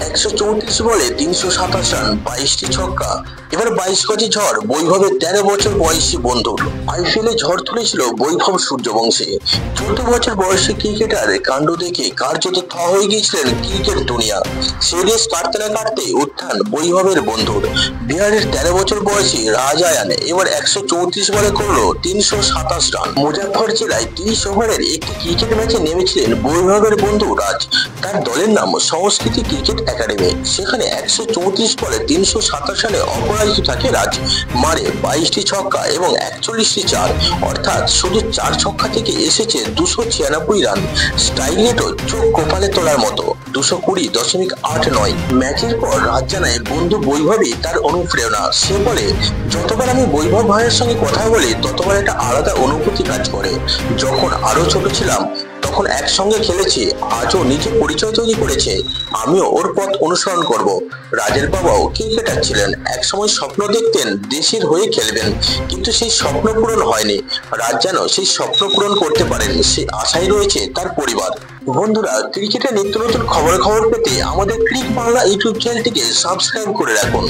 134 বলে 327 রান, 22টি ছক্কা। এবার 22 গজে ঝড় বৈভবের 13 বছর বয়সী বন্ধুর। আইপিএলে ঝড় তুলেছিল বৈভব সূর্যবংশী। 14 বছর বয়সী ক্রিকেটার কাণ্ড দেখে কার্যত থ হয়ে গিয়েছিলেন ক্রিকেট দুনিয়া। সেই রেস কাটতে না কাটতে উত্থান বৈভবের বন্ধুর। বিহারের 13 বছর বয়সী রাজায়ান এবার 134 বলে করলো 327 রান। মুজাফফর জেলায় 30 ওভারের একটি ক্রিকেট ম্যাচে নেমেছিলেন বৈভবের বন্ধু রাজ। তার দলের নাম সংস্কৃতি ক্রিকেট একাডেমি। সেখানে 134 বলে 327 রানে অপরাজিত থাকে রাজ। মারে 22টি ছক্কা এবং 41টি চার, অর্থাৎ শুধু 4 ছক্কা থেকে এসেছে 296 রান। স্ট্রাইক রেটও চোখ কপালে তোলার মতো, 220.89। ম্যাচের পর রাজ জানায় বন্ধু বৈভবই তার অনুপ্রেরণা। সে বলে, যতবার আমি বৈভব ভাইয়ের সঙ্গে কথা বলি ততবার একটা আলাদা অনুভূতি কাজ করে। যখন আরো ছোট ছিলাম তখন একসঙ্গে খেলেছি, আজও নিজে পরিচয় তৈরি করেছে। আমিও ওর পথ অনুসরণ করব। রাজের বাবাও ক্রিকেটার ছিলেন, একসময় স্বপ্ন দেখতেন দেশের হয়ে খেলবেন, কিন্তু সেই স্বপ্ন পূরণ হয়নি। রাজ যেন সেই স্বপ্ন পূরণ করতে পারেন সেই আশাই রয়েছে তার পরিবার। বন্ধুরা, ক্রিকেটের নিত্য নতুন খবর পেতে আমাদের ক্রিক বাংলা ইউটিউব চ্যানেলটিকে সাবস্ক্রাইব করে রাখুন।